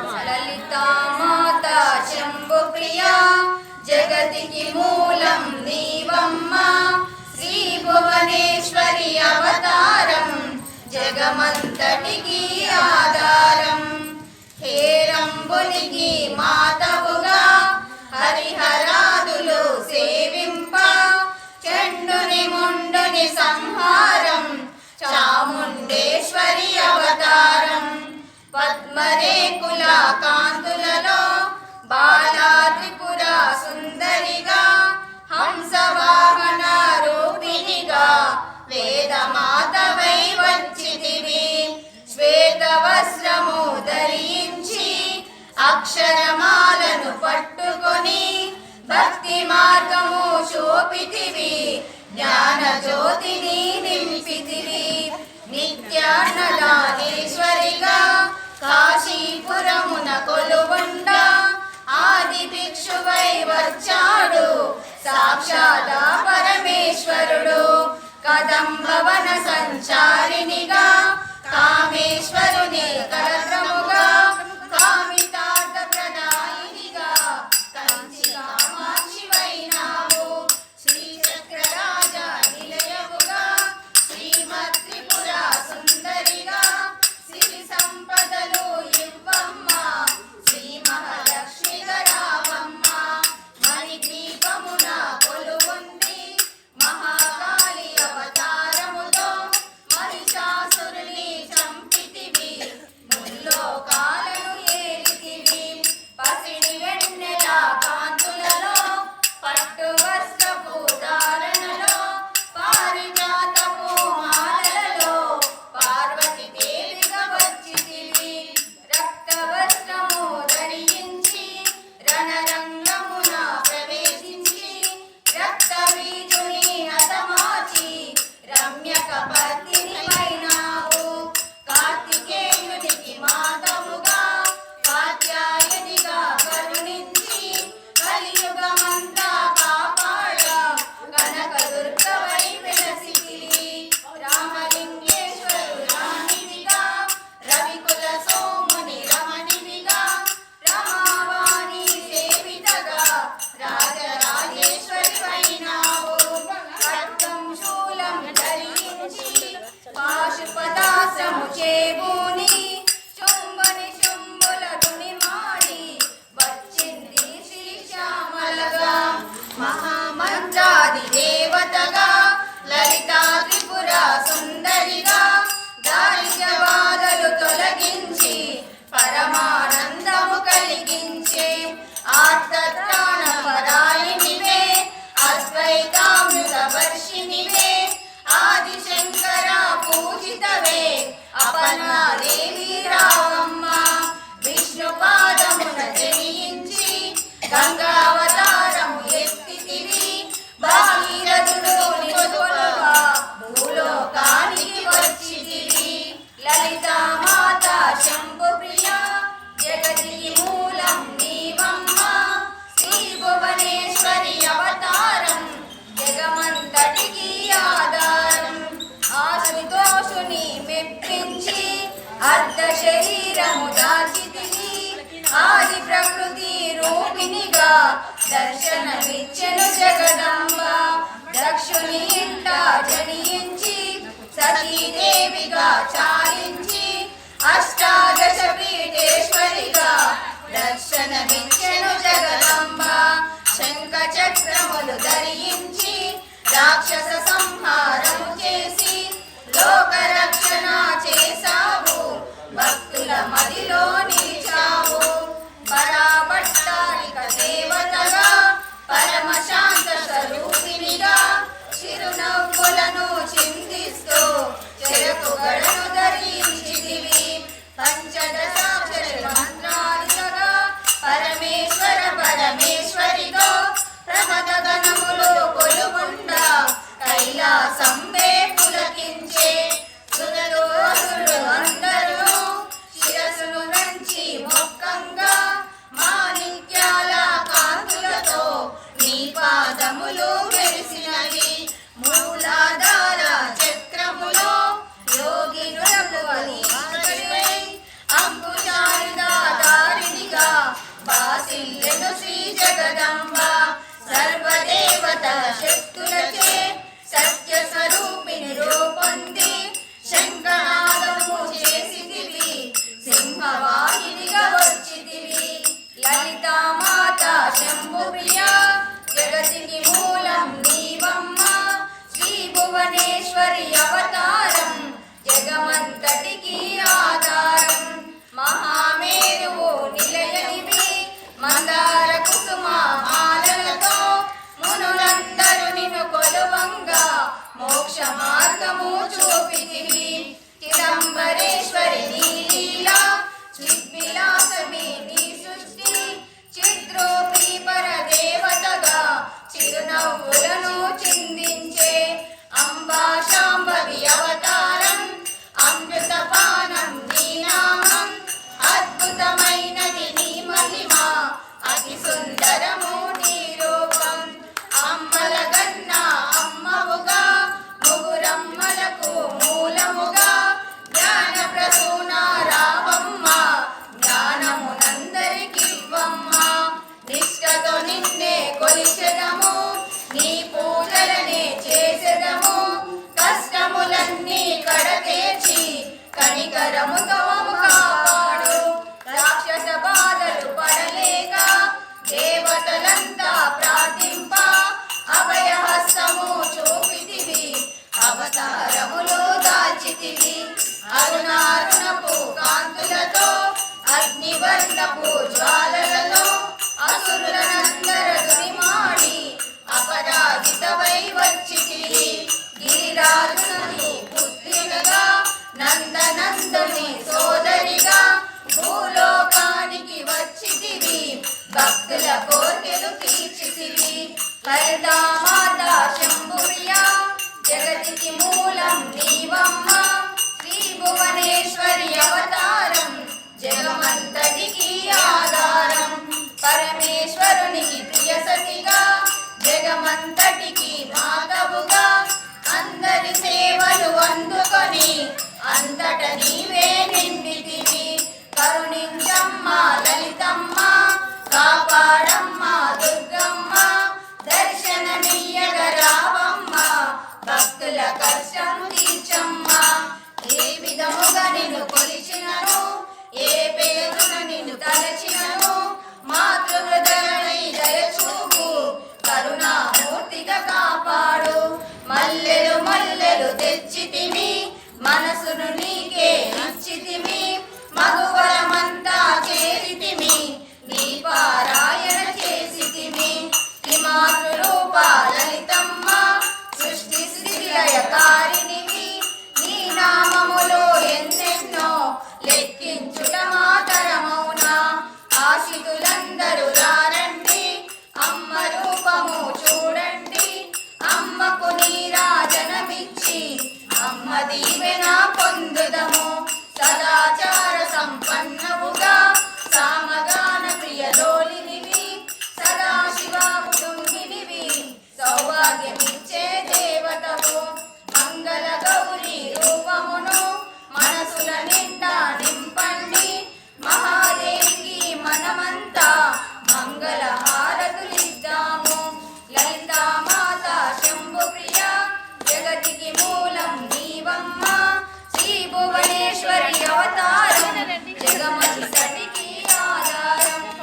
లలితా మాతా శంభు ప్రియా జగతికి మూలం నీవమ్మ శ్రీ భువనేశ్వరి అవతారం జగమంతటికి ఆధారం హేరంబునికి మాతవుగా హరిహరాదులు సేవింప చండుని ముండుని సంహారం చాముండేశ్వరి అవతారం పద్మరేకుల కాంతులలో బాలా త్రిపుర సుందరిగా హంసవాహన రూపిణిగా వేదమాతవై వచ్చితివి శ్వేత వస్త్రము ధరించి అక్షరమాలను పట్టుకొని భక్తి మార్గము చూపితివి జ్ఞాన జ్యోతిని నింపితివి నిత్యాన్నదానేశ్వరిగా కాశీపురమున కొలువుండ ఆది భిక్షువై వచ్చాడు సాక్షాత్ పరమేశ్వరుడు కదంబవన సంచారినిగా కామేశ్వరుని కలత్రముగా కామితార్థ ప్రదాయినిగా కంచి కామాక్షివైనావు శ్రీచక్రరాజ నిలయముగా శ్రీమత్ త్రిపుర సుందరిగా సిరి సంపదలు ఇవ్వమ్మ శ్రీ మహాలక్ష్మిగా రావమ్మ మణిద్వీపమున కొలువుంది మహాకాళి అవతారముతో మహిషాసురుని చంపితివి ముల్లోకాలను ఏలితివి పసిడి వెన్నెల కాంతులలో పట్టు వస్త్రపు ధారణలో పారిజాతపు మాలలలో పార్వతి దేవిగా వచ్చితివి రక్త వస్త్రము ధరించి రణరంగమున ప్రవేశించి రక్త బీజుని హతమార్చి రమ్యక పత్తిని వైనావు కార్తికేయునికి మాతవుగా కాత్యాయనిగా కరుణించి కలియుగమంతా కాపాడ కనక దుర్గవై వెలసితివి రామలింగేశ్వరు రాణివిగా రవికుల సోముని రమణివిగా రమావాణి సేవితగా రాజరాజేశ్వరి వైనావు ఖడ్గం శూలం ధరించి పాశుపదాశ్రము చేబూని చుంబని శుంభుల దునిమాడి వచ్చింది శ్రీశ్యామలగా మహామంత్రాది దేవతగా లలితా త్రిపుర సుందరిగా దారిద్ర్య బాధలు తొలగించి పరమానందము కలిగించే ఆర్తత్రాణ పరాయణివే అద్వైతామృత వర్షిణివే ఆదిశంకర పూజితవే అపర్ణాదేవి రావమ్మ విష్ణు పాదమున జనించి గంగావతారము ఎత్తితివి భాగీరథుడు నిలువగా భూలోకానికి వచ్చితివి లలితా మాతా శంభు ప్రియా జగతికి మూలం నీవమ్మ శ్రీ భువనేశ్వరి అవతారం జగమంతటికి ఆధారం ఆశుతోషుని మెప్పించి అర్ధ శరీరము దాచితివి ఆది ప్రకృతి రూపిణిగా దర్శనమిచ్చెను జగదంబ దక్షుని ఇంట జనించి సతీదేవిగా చాలించి అష్టాదశ పీఠేశ్వరిగా దర్శనమిచ్చెను జగదంబ శంఖ చక్రములు ధరించి రాక్షస సంహారము చేసి లోక రక్షణ చేసావు భక్తుల మదిలో నిలిచావు పరాభట్టారిక దేవతగా పరమ శాంత స్వరూపిణిగా చిరునవ్వులను చిందిస్తూ చెరకు గడను ధరించితివి పంచదశాక్షర మంత్రాలికగా పరమేశ్వర పరమేశ్వరిగా ప్రమద గణములు కొలుగుండ కైలాసంబే పులకించే జగదంబ సర్వదేవత శక్తులచే సత్య స్వరూపిణి రూపొంది శంఖనాదము చేసితివి సింహవాహినిగా వచ్చితివి లలితామాత శంభుప్రియ జగతికి మూలం నీవమ్మ శ్రీ భువనేశ్వరి అవతారం జగమంతటికి ఆధారం మహామేరువు నిలయనివి మందార కుసుమ మాలలతో మునులందరూ నిన్ను కొలువంగా మోక్ష మార్గము చూపితివి చిదంబరేశ్వరి నీ లీలా చిద్విలాసమే నీ సృష్టి చిద్రూపి పరదేవతగా చిరునవ్వులను చిందించే అంబా శాంభవి అవతారం అమృతపానం నీ నామం అద్భుతమైనది నీ మహిమ అతి సుందరము నీ రూపం అమ్మల గన్న అమ్మవుగా ముగురమ్మలకు మూలముగా జ్ఞాన ప్రసూన రావమ్మ జ్ఞానమునందరికివ్వమ్మ నిష్ఠతో నిన్నే కొలిచెదము నీ పూజలనే చేసెదము కష్టములన్నీ కడతేర్చి కనికరముతో కాపాడు రాక్షస బాధలు పడలేక దేవతలంతా ప్రార్థింప అభయహస్తము చూపితివి అవతారములు దాల్చితివి అరుణారుణపు కాంతులతో అగ్నివర్ణపు జ్వాలలతో అసురులనందరూ మాడి అపరాజితవై వచ్చితివి గిరిరాజుని పుత్రికగా నందనందుని సోదరిగా భూలోకానికి వచ్చితివి భక్తుల కోర్కెలు తీర్చితివి లలితామాత శంభుప్రియ జగతికి మూలం నీవమ్మ శ్రీ భువనేశ్వరి అవతారం జగమంతటికి ఆధారం పరమేశ్వరునికి ప్రియ సతిగా జగమంతటికి మాతవుగా అందరి సేవలు అందుకొని అంతట నీవే నిండితివి కరుణించమ్మ లలితమ్మ కాపాడమ్మ దుర్గమ్మ దర్శనమియ్యగ రావమ్మ భక్తుల కష్టం తీర్చమ్మ ఏ విధముగా నిన్ను కొలిచినను ఏ పేరున నిన్ను తలచినను మాతృహృదయమై దయచూపు కరుణామూర్తిగా కాపాడు మల్లెలు మల్లెలు తెచ్చితివి మనసును నీ